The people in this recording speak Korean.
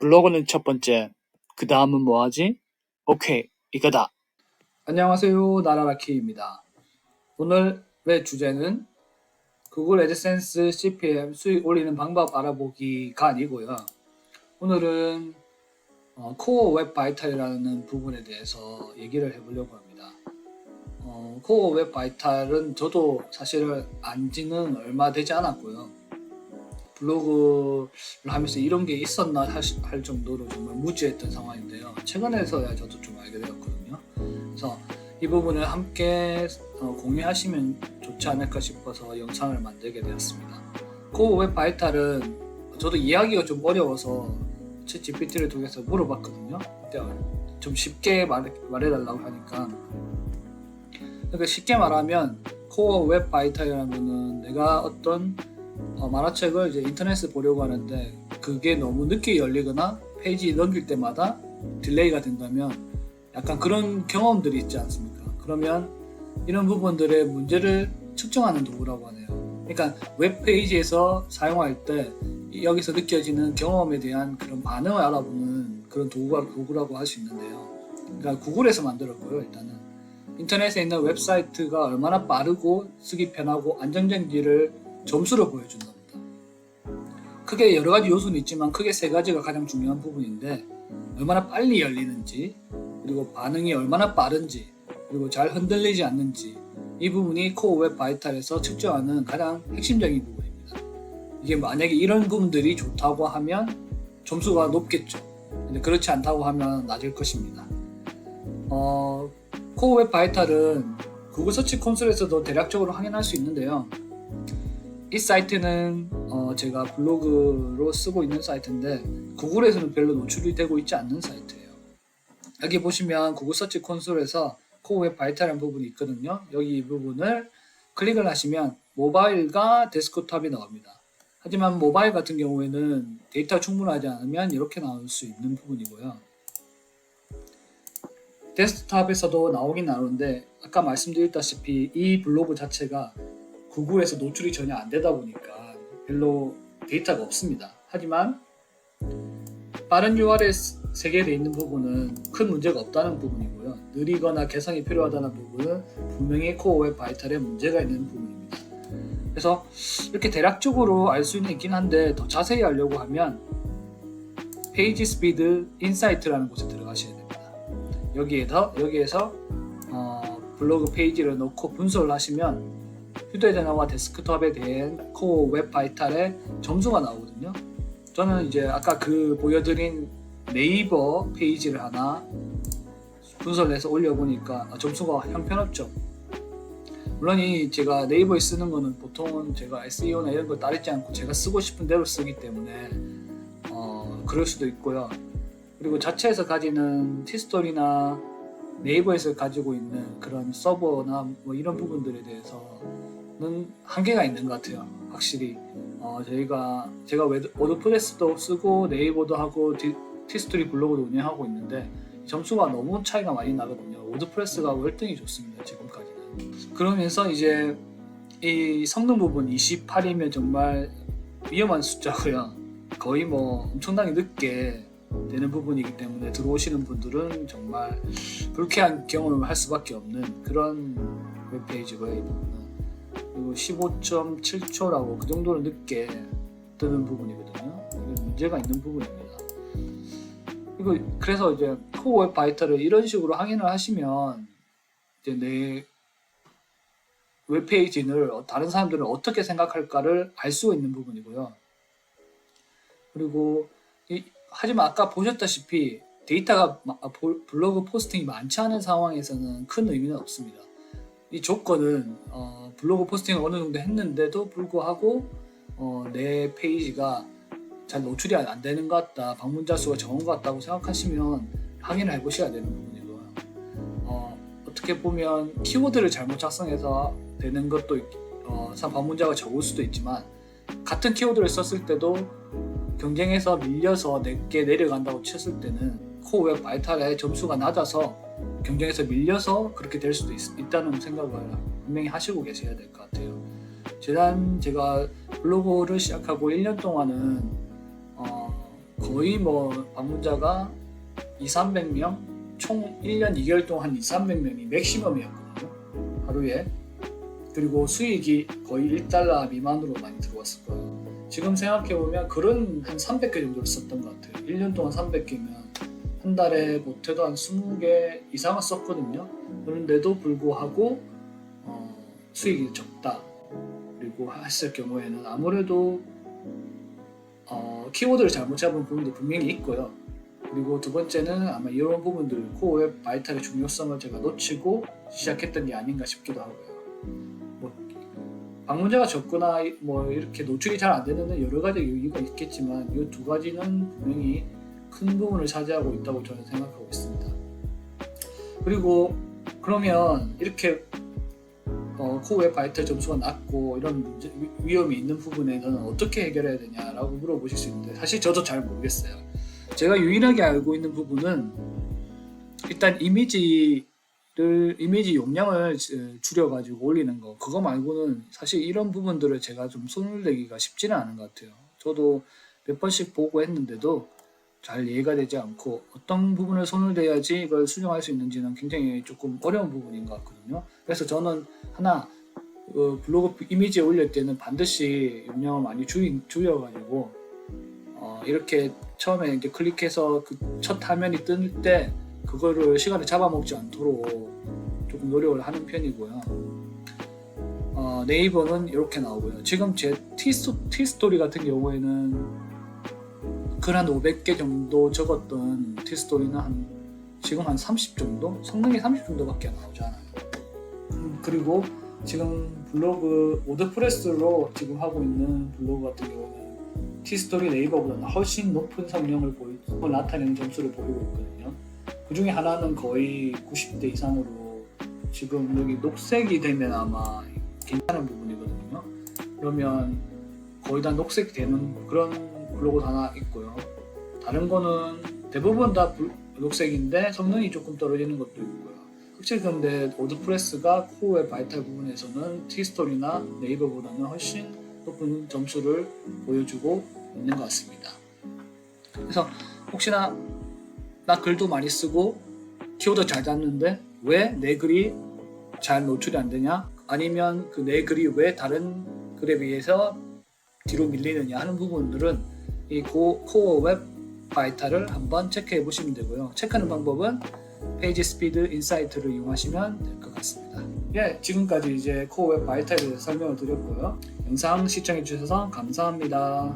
블로그는 첫 번째, 그 다음은 뭐하지? 오케이, 이거다. 안녕하세요, 나라라키입니다. 오늘의 주제는 구글 애드센스 CPM 수익 올리는 방법 알아보기가 아니고요. 오늘은 코어 웹 바이탈이라는 부분에 대해서 얘기를 해보려고 합니다. 코어 웹 바이탈은 저도 사실 안지는 얼마 되지 않았고요. 블로그를 하면서 이런 게 있었나 할 정도로 정말 무지했던 상황인데요. 최근에서야 저도 좀 알게 되었거든요. 그래서 이 부분을 함께 공유하시면 좋지 않을까 싶어서 영상을 만들게 되었습니다. 코어 웹 바이탈은 저도 이해하기가 좀 어려워서 챗GPT를 통해서 물어봤거든요. 그때 좀 쉽게 말해달라고 하니까. 그러니까 쉽게 말하면 코어 웹 바이탈이라는 거는 내가 어떤 만화책을 이제 인터넷에 보려고 하는데 그게 너무 늦게 열리거나 페이지 넘길 때마다 딜레이가 된다면 약간 그런 경험들이 있지 않습니까? 그러면 이런 부분들의 문제를 측정하는 도구라고 하네요. 그러니까 웹페이지에서 사용할 때 여기서 느껴지는 경험에 대한 그런 반응을 알아보는 그런 도구라고 할 수 있는데요. 그러니까 구글에서 만들었고요. 일단은 인터넷에 있는 웹사이트가 얼마나 빠르고 쓰기 편하고 안정적인지를 점수로 보여준답니다. 크게 여러 가지 요소는 있지만 크게 세 가지가 가장 중요한 부분인데 얼마나 빨리 열리는지, 그리고 반응이 얼마나 빠른지, 그리고 잘 흔들리지 않는지, 이 부분이 코어 웹 바이탈에서 측정하는 가장 핵심적인 부분입니다. 이게 만약에 이런 부분들이 좋다고 하면 점수가 높겠죠. 근데 그렇지 않다고 하면 낮을 것입니다. 코어 웹 바이탈은 구글 서치 콘솔에서도 대략적으로 확인할 수 있는데요. 이 사이트는 제가 블로그로 쓰고 있는 사이트인데 구글에서는 별로 노출이 되고 있지 않는 사이트예요. 여기 보시면 구글 서치 콘솔에서 코어 웹 바이탈이라는 부분이 있거든요. 여기 이 부분을 클릭을 하시면 모바일과 데스크톱이 나옵니다. 하지만 모바일 같은 경우에는 데이터가 충분하지 않으면 이렇게 나올 수 있는 부분이고요. 데스크톱에서도 나오긴 나오는데 아까 말씀드렸다시피 이 블로그 자체가 구글에서 노출이 전혀 안 되다 보니까 별로 데이터가 없습니다. 하지만 빠른 URL 세개되어 있는 부분은 큰 문제가 없다는 부분이고요. 느리거나 개선이 필요하다는 부분은 분명히 코어 웹 바이탈에 문제가 있는 부분입니다. 그래서 이렇게 대략적으로 알 수는 있긴 한데 더 자세히 알려고 하면 페이지 스피드 인사이트라는 곳에 들어가셔야 됩니다. 여기에서 블로그 페이지를 넣고 분석을 하시면 휴대전화와 데스크톱에 대한 코어 웹 바이탈의 점수가 나오거든요. 저는 이제 아까 보여드린 네이버 페이지를 하나 분석을 해서 올려보니까 점수가 형편없죠. 물론 제가 네이버에 쓰는 거는 보통은 제가 SEO나 이런 거 따르지 않고 제가 쓰고 싶은 대로 쓰기 때문에 그럴 수도 있고요. 그리고 자체에서 가지는 티스토리나 네이버에서 가지고 있는 그런 서버나 뭐 이런 부분들에 대해서는 한계가 있는 것 같아요. 확실히 제가 워드프레스도 쓰고 네이버도 하고 티스토리 블로그도 운영하고 있는데 점수가 너무 차이가 많이 나거든요. 워드프레스가 월등히 좋습니다. 지금까지는. 그러면서 이제 이 성능 부분 28이면 정말 위험한 숫자고요. 거의 뭐 엄청나게 늦게 되는 부분이기 때문에 들어오시는 분들은 정말 불쾌한 경험을 할 수밖에 없는 그런 웹페이지고요. 이 부분은. 그리고 15.7초라고 그 정도로 늦게 뜨는 부분이거든요. 이게 문제가 있는 부분입니다. 그래서 이제 코어 웹 바이탈을 이런 식으로 확인을 하시면 이제 내 웹페이지를 다른 사람들은 어떻게 생각할까를 알 수 있는 부분이고요. 그리고 하지만 아까 보셨다시피 데이터가 블로그 포스팅이 많지 않은 상황에서는 큰 의미는 없습니다. 이 조건은 블로그 포스팅을 어느 정도 했는데도 불구하고 내 페이지가 잘 노출이 안 되는 것 같다, 방문자 수가 적은 것 같다고 생각하시면 확인을 해보셔야 되는 부분이고요. 어떻게 보면 키워드를 잘못 작성해서 되는 것도 방문자가 적을 수도 있지만 같은 키워드를 썼을 때도 경쟁에서 밀려서 내게 내려간다고 쳤을 때는 코어 웹 바이탈의 점수가 낮아서 경쟁에서 밀려서 그렇게 될 수도 있다는 생각을 분명히 하시고 계셔야 될 것 같아요. 제가 블로그를 시작하고 1년 동안은 거의 뭐 방문자가 200~300명, 총 1년 2개월 동안 한 200~300명이 맥시멈이었거든요. 하루에. 그리고 수익이 거의 $1 미만으로 많이 들어왔을 거예요. 지금 생각해보면 글은 한 300개 정도를 썼던 것 같아요. 1년 동안 300개면 한 달에 못해도 한 20개 이상은 썼거든요. 그런데도 불구하고 수익이 적다. 그리고 했을 경우에는 아무래도 키워드를 잘못 잡은 부분도 분명히 있고요. 그리고 두 번째는 아마 이런 부분들 코어 웹 바이탈의 중요성을 제가 놓치고 시작했던 게 아닌가 싶기도 하고요. 뭐 방문자가 적거나 뭐 이렇게 노출이 잘 안 되는 여러 가지 이유가 있겠지만 이 두 가지는 분명히 큰 부분을 차지하고 있다고 저는 생각하고 있습니다. 그리고 그러면 이렇게 코어 웹 바이탈 점수가 낮고 이런 위험이 있는 부분에는 어떻게 해결해야 되냐라고 물어보실 수 있는데 사실 저도 잘 모르겠어요. 제가 유일하게 알고 있는 부분은 일단 이미지 용량을 줄여가지고 올리는 거, 그거 말고는 사실 이런 부분들을 제가 좀 손을 대기가 쉽지는 않은 것 같아요. 저도 몇 번씩 보고 했는데도 잘 이해가 되지 않고 어떤 부분을 손을 대야지 이걸 수정할 수 있는지는 굉장히 조금 어려운 부분인 것 같거든요. 그래서 저는 하나 블로그 이미지에 올릴 때는 반드시 용량을 많이 줄여가지고 이렇게 처음에 이렇게 클릭해서 그 첫 화면이 뜰 때 그거를 시간을 잡아먹지 않도록 조금 노력을 하는 편이고요. 네이버는 이렇게 나오고요. 지금 제 티스토리 같은 경우에는 글 한 500개 정도 적었던 티스토리는 지금 한 30 정도? 성능이 30 정도밖에 안 나오지 않아요. 그리고 지금 블로그 워드프레스로 지금 하고 있는 블로그 같은 경우는 티스토리 네이버보다는 훨씬 높은 성능을 나타내는 점수를 보이고 있거든요. 그 중에 하나는 거의 90대 이상으로 지금 여기 녹색이 되면 아마 괜찮은 부분이거든요. 그러면 거의 다 녹색 되는 그런 블로그도 하나 있고요. 다른 거는 대부분 다 녹색인데 성능이 조금 떨어지는 것도 있고요. 확실히 그런데 워드프레스가 코어 웹 바이탈 부분에서는 티스토리나 네이버보다는 훨씬 높은 점수를 보여주고 있는 것 같습니다. 그래서 혹시나 나 글도 많이 쓰고 키워드 잘 잡는데 왜 내 글이 잘 노출이 안 되냐? 아니면 그 내 글이 왜 다른 글에 비해서 뒤로 밀리느냐 하는 부분들은 이 코어 웹 바이탈을 한번 체크해 보시면 되고요. 체크하는 방법은 페이지 스피드 인사이트를 이용하시면 될 것 같습니다. 예, 지금까지 이제 코어 웹 바이탈에 대해서 설명을 드렸고요. 영상 시청해 주셔서 감사합니다.